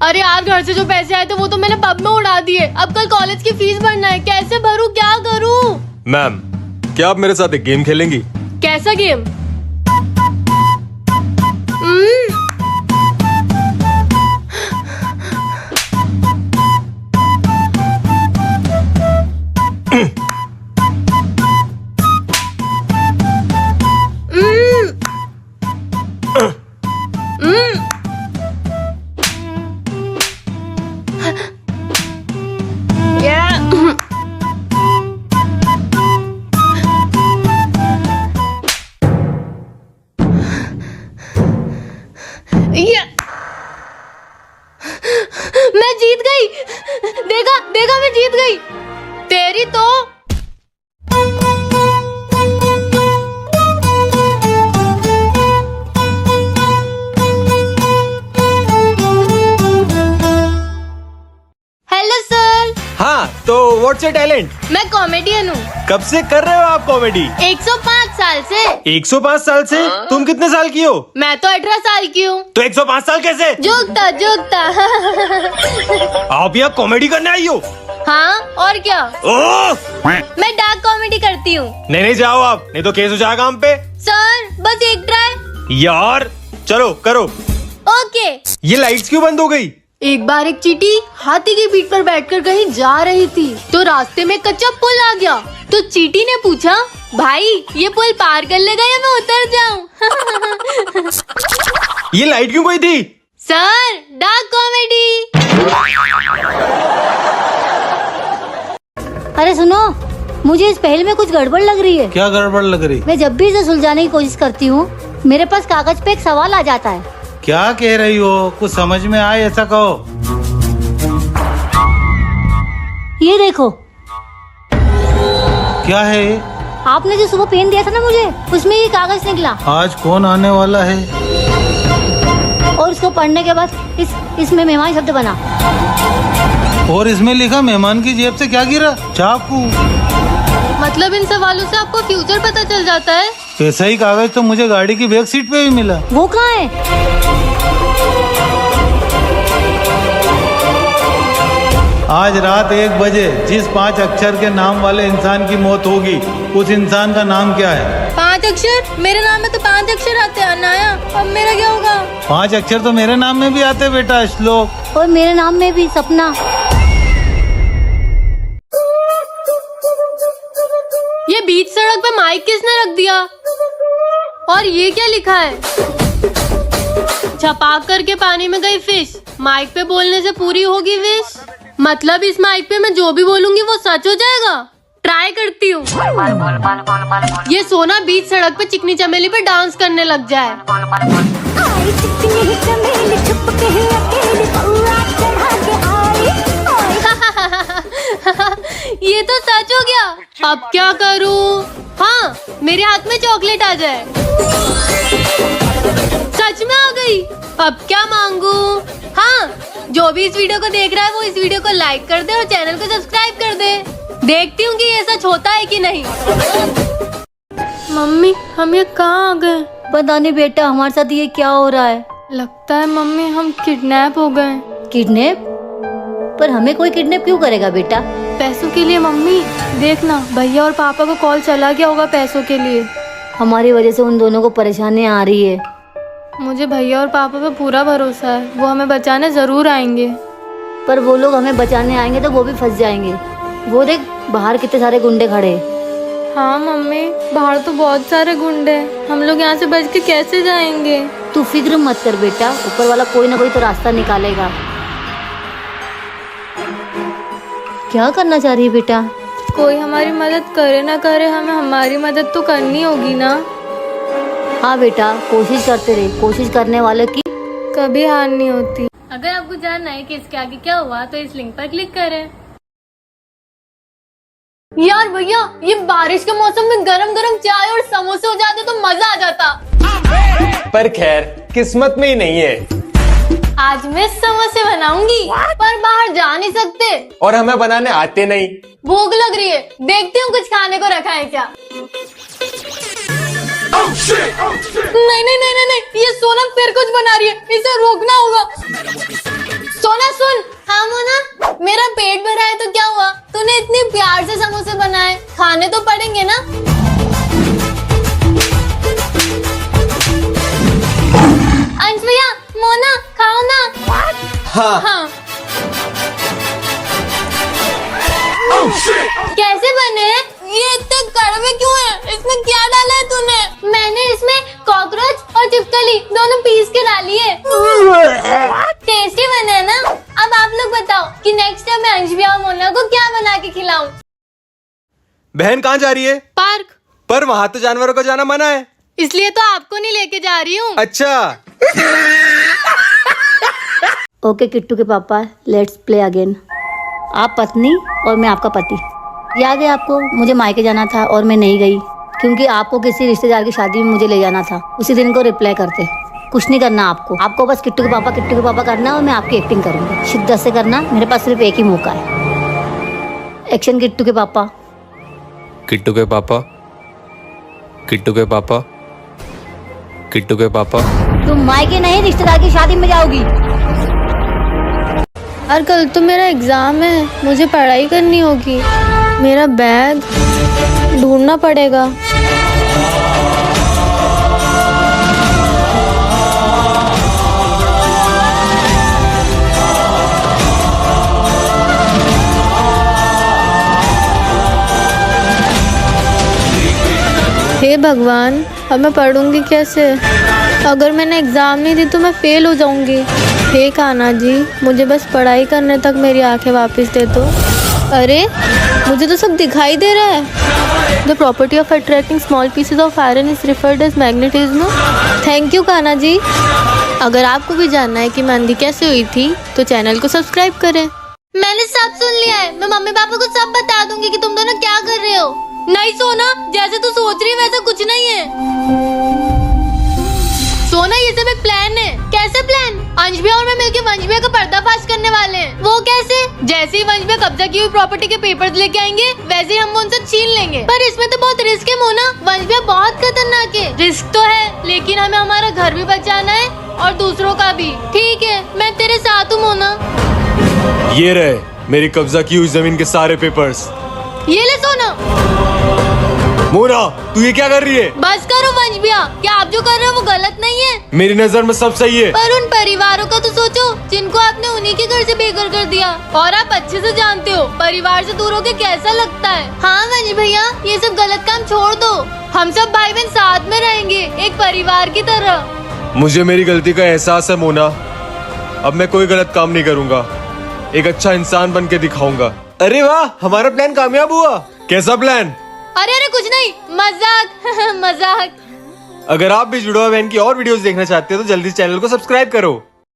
अरे यार, घर से जो पैसे आए थे वो तो मैंने पब में उड़ा दिए। अब कल कॉलेज की फीस भरना है, कैसे भरूं, क्या करूं? मैम, क्या आप मेरे साथ एक गेम खेलेंगी? कैसा गेम? मैं जीत गई। देखा देखा, मैं जीत गई। तेरी तो हेलो सर। हाँ, तो व्हाट्स योर टैलेंट? मैं कॉमेडियन हूँ। कब से कर रहे हो आप कॉमेडी? 105 साल से। 105 साल से? तुम कितने साल की हो? मैं तो 18 साल की हूँ। तो 105 साल कैसे? जोकता जोकता। आप यहाँ कॉमेडी करने आई हो? हाँ, और क्या? ओह! मैं डार्क कॉमेडी करती हूँ। नहीं जाओ आप, नहीं तो केस हो जाएगा हम पे। सर बस एक ट्राई। यार चलो करो। ओके। ये लाइट्स क्यों बंद हो गई? एक बार एक चींटी हाथी की पीठ पर बैठकर कहीं जा रही थी, तो रास्ते में कच्चा पुल आ गया। तो चींटी ने पूछा, भाई ये पुल पार कर लेगा या मैं उतर जाऊं? ये लाइट क्यों गई थी? Sir dark comedy. अरे सुनो, मुझे इस पहेली में कुछ गड़बड़ लग रही है। क्या गड़बड़ लग रही? मैं जब भी इसे सुलझाने की कोशिश करती हूँ, मेरे पास कागज पे एक सवाल आ जाता है। क्या कह रही हो? कुछ समझ में आए ऐसा कहो। ये देखो। क्या है? आपने जो सुबह पेन दिया था ना मुझे, उसमें ये कागज निकला। आज कौन आने वाला है? और उसको पढ़ने के बाद इसमें मेहमान शब्द बना। और इसमें लिखा मेहमान की जेब से क्या गिरा? चाकू। मतलब इन सवालों से आपको फ्यूचर पता चल जाता है? ऐसा ही कागज तो मुझे गाड़ी की बैक सीट पे भी मिला। वो कहाँ है? आज रात 1 बजे जिस 5 अक्षर के नाम वाले इंसान की मौत होगी, उस इंसान का नाम क्या है? 5 अक्षर? मेरे नाम में तो 5 अक्षर आते हैं अनाया। अब मेरा क्या होगा? 5 अक्षर तो मेरे नाम में भी आते बेटा, श्लोक। और मेरे नाम में भी सपना। ये बीच सड़क पे माइक किसने रख दिया? और ये क्या लिखा है? छपाक करके पानी में गई फिश, माइक पे बोलने से पूरी होगी विश। मतलब इस माइक पे मैं जो भी बोलूंगी वो सच हो जाएगा। ट्राई करती हूँ। ये सोना बीच सड़क पे चिकनी चमेली पे डांस करने लग जाए। ये तो सच हो गया। अब क्या करूँ? हाँ, मेरे हाथ में चॉकलेट आ जाए। सच में आ गई। अब क्या मांगू? हाँ, जो भी इस वीडियो को देख रहा है वो इस वीडियो को लाइक कर दे और चैनल को सब्सक्राइब कर दे। देखती हूँ कि ये सच होता है कि नहीं। मम्मी, हम ये कहाँ आ गए? पता नहीं बेटा, हमारे साथ ये क्या हो रहा है। लगता है मम्मी हम किडनैप हो गए। किडनैप? पर हमें कोई किडनैप क्यों करेगा बेटा? पैसों के लिए मम्मी। देखना, भैया और पापा को कॉल चला गया होगा पैसों के लिए। हमारी वजह से उन दोनों को परेशानियां आ रही है। मुझे भैया और पापा पे पूरा भरोसा है, वो हमें बचाने जरूर आएंगे। पर वो लोग हमें बचाने आएंगे तो वो भी फंस जाएंगे। वो देख, बाहर कितने सारे गुंडे खड़े हैं। हाँ मम्मी, बाहर तो बहुत सारे गुंडे। हम लोग यहाँ से बच के कैसे जाएंगे? तू फिक्र मत कर बेटा, ऊपर वाला कोई ना कोई तो रास्ता निकालेगा। क्या करना चाह रही है बेटा? कोई हमारी मदद करे ना करे, हमें हमारी मदद तो करनी होगी ना। हाँ बेटा, कोशिश करते रहे, कोशिश करने वाले की कभी हार नहीं होती। अगर आपको जानना है कि इसके आगे क्या हुआ तो इस लिंक पर क्लिक करें। यार भैया, ये बारिश के मौसम में गरम गरम चाय और समोसे हो जाते तो मजा आ जाता। पर खैर किस्मत में ही नहीं है। आज मैं समोसे बनाऊंगी, पर बाहर जा नहीं सकते और हमें बनाने आते नहीं। भूख लग रही है, देखती हूँ कुछ खाने को रखा है क्या। नहीं नहीं नहीं नहीं नहीं, ये सोनम फिर कुछ बना रही है, इसे रोकना होगा। सोनम सुन। हाँ मोना, मेरा पेट भरा है तो क्या हुआ? तूने इतने प्यार से समोसे बनाए, खाने तो पड़ेंगे ना। अंश भैया, मोना खाओ ना। हाँ। हाँ। कैसे बने हैं? ये इतने कड़वे क्यों हैं? इसमें क्या डाला है तूने? मैंने इसमें कॉकरोच और छिपकली दोनों पीस के डाली है। टेस्टी बने हैं ना? अब आप लोग बताओ कि नेक्स्ट टाइम मैं अंश भैया और मोना को क्या बना के खिलाऊं? बहन कहाँ जा रही है? पार्क। पर वहाँ तो जानवरों को जाना मना है। इसलिए तो आपको नहीं लेके जा रही हूँ। अच्छा। ओके किट्टू के पापा, लेट्स प्ले अगेन। आप पत्नी और मैं आपका पति। याद है आपको, मुझे मायके जाना था और मैं नहीं गई क्योंकि आपको किसी रिश्तेदार की शादी में मुझे ले जाना था। उसी दिन को रिप्लाई करते। कुछ नहीं करना आपको बस किट्टू के पापा करना और मैं आपकी एक्टिंग करूंगी। शिद्दत से करना, मेरे पास सिर्फ एक ही मौका है। एक्शन किट्टू के पापा। किट्टू के पापा, किट्टू के पापा, किट्टू के पापा। तुम मायके नहीं रिश्तेदार की शादी में जाओगी। और कल तो मेरा एग्जाम है, मुझे पढ़ाई करनी होगी। मेरा बैग ढूंढना पड़ेगा। हे भगवान, अब मैं पढ़ूंगी कैसे? अगर मैंने एग्जाम नहीं दी तो मैं फेल हो जाऊंगी। हे कान्हा जी, मुझे बस पढ़ाई करने तक मेरी आंखें वापस दे दो। अरे, मुझे तो सब दिखाई दे रहा है। The property of attracting small pieces of iron is referred as magnetism. Thank you Kanha ji. अगर आपको भी जानना है कि मैं अंधी कैसे हुई थी तो चैनल को सब्सक्राइब करें। मैंने सब सुन लिया है। मैं मम्मी पापा को सब बता दूंगी कि तुम दोनों क्या कर रहे हो। नहीं सोना, जैसे तू सोच रही है वैसा कुछ नहीं है। सोना, ये सब एक प्लान है। कैसे प्लान? अंश भैया और मैं मिलकर वंश भैया का पर्दाफाश करने वाले हैं। वो कैसे? जैसे ही वंश भैया कब्जा की हुई प्रॉपर्टी के पेपर्स लेके आएंगे वैसे ही हम उनसे छीन लेंगे। पर इसमें तो बहुत रिस्क है मोना। वंश भैया बहुत खतरनाक है। रिस्क तो है, लेकिन हमें हमारा घर भी बचाना है और दूसरों का भी। ठीक है, मैं तेरे साथ हूँ मोना। ये रहे मेरी कब्जा की हुई जमीन के सारे पेपर्स। ये ले सोना। मोना, तू ये क्या कर रही है? बस करो वंश भैया, क्या आप जो कर रहे हो वो गलत नहीं है। मेरी नजर में सब सही है। पर उन परिवारों का तो सोचो जिनको आपने उन्हीं के घर से बेघर कर दिया। और आप अच्छे से जानते हो परिवार से दूर होके कैसा लगता है। हाँ वंश भैया, ये सब गलत काम छोड़ दो। हम सब भाई बहन साथ में रहेंगे, एक परिवार की तरह। मुझे मेरी गलती का एहसास है मोना। अब मैं कोई गलत काम नहीं करूँगा। एक अच्छा इंसान बन के दिखाऊंगा। अरे वाह, हमारा प्लान कामयाब हुआ। कैसा प्लान? अरे कुछ नहीं, मजाक। मजाक। अगर आप भी जुड़वा बहन की और वीडियोस देखना चाहते हो तो जल्दी चैनल को सब्सक्राइब करो।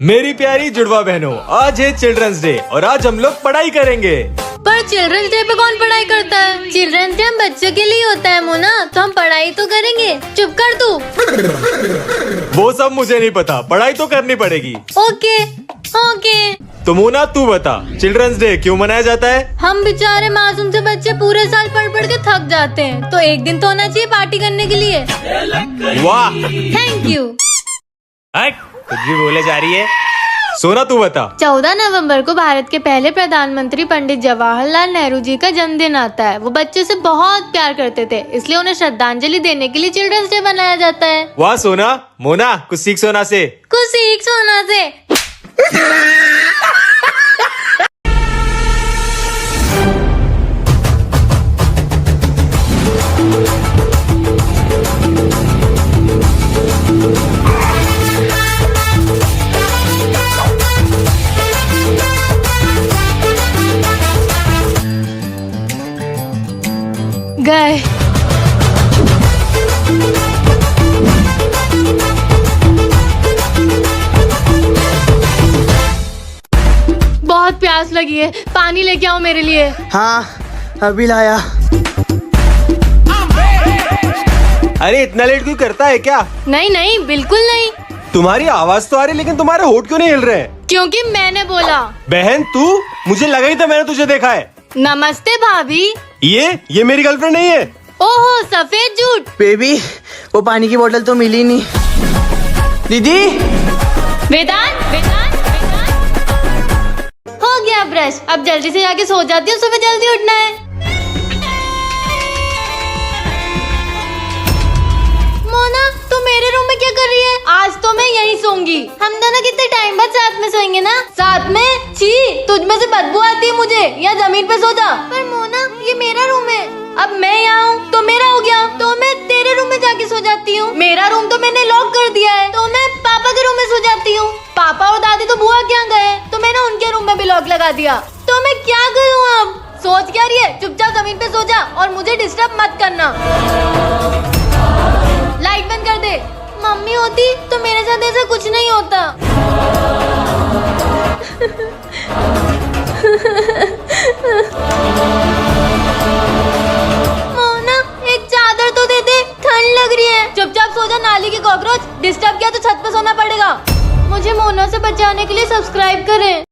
मेरी प्यारी जुड़वा बहनों, आज है चिल्ड्रंस डे और आज हम लोग पढ़ाई करेंगे। पर चिल्ड्रंस डे पे कौन पढ़ाई करता है? चिल्ड्रंस डे हम बच्चों के लिए होता है मोना, तो हम पढ़ाई तो करेंगे। चुप कर तू। वो सब मुझे नहीं पता, पढ़ाई तो करनी पड़ेगी। Okay okay. तो मोना तू बता, चिल्ड्रंस डे क्यों मनाया जाता है? हम बेचारे मासूम से बच्चे पूरे साल पढ़ पढ़ के थक जाते हैं, तो एक दिन तो होना चाहिए पार्टी करने के लिए। वाह, थैंक यू। कुछ भी बोले जा रही है। सोना तू बता। 14 नवंबर को भारत के पहले प्रधानमंत्री पंडित जवाहरलाल नेहरू जी का जन्मदिन आता है। वो बच्चों से बहुत प्यार करते थे, इसलिए उन्हें श्रद्धांजलि देने के लिए चिल्ड्रंस डे मनाया जाता है। वाह सोना। मोना, कुछ सीख सोना से। कुछ सीख सोना से। गए। बहुत प्यास लगी है, पानी लेके आओ मेरे लिए। हाँ, अभी लाया। अरे इतना लेट क्यों करता है क्या? नहीं नहीं, बिल्कुल नहीं। तुम्हारी आवाज तो आ रही लेकिन तुम्हारे होठ क्यों नहीं हिल रहे? क्योंकि मैंने बोला। बहन तू, मुझे लगा ही था मैंने तुझे देखा है। नमस्ते भाभी। ये मेरी गर्लफ्रेंड नहीं है। ओहो, सफेद झूठ। बेबी, वो पानी की बोतल तो मिली नहीं। दीदी, वेदांत। गया ब्रश, अब जल्दी से जाके सो जाती हूँ, सुबह जल्दी उठना है। मोना तू मेरे रूम में क्या कर रही है? आज तो मैं यहीं सोऊंगी। हम दोनों कितने टाइम बाद साथ में सोएंगे ना? साथ में? छी, तुझ में से बदबू आती है मुझे। या जमीन पे सो जा। पर मोना ये मेरा रूम है। अब मैं यहाँ हूँ तो मेरा हो गया, तो मैं तेरे रूम में जाके सो जाती हूँ। मेरा रूम तो मैंने लॉक कर दिया है, तो मैं पापा के रूम में सो जाती हूँ। पापा और दादी तो बुआ क्या गए, तो मैंने उनके रूम में भी लॉक लगा दिया। तो मैं क्या करूँ अब? सोच क्या रही है? चुपचाप जमीन पे सो जा और मुझे डिस्टर्ब मत करना। लाइट बंद कर दे। मम्मी होती तो मेरे साथ ऐसा कुछ नहीं होता। मोना एक चादर तो दे दे, ठंड लग रही है। चुपचाप सो जा नाली की कॉकरोच। डिस्टर्ब किया तो छत पे सोना पड़ेगा। मुझे मोना से बचाने के लिए सब्सक्राइब करें।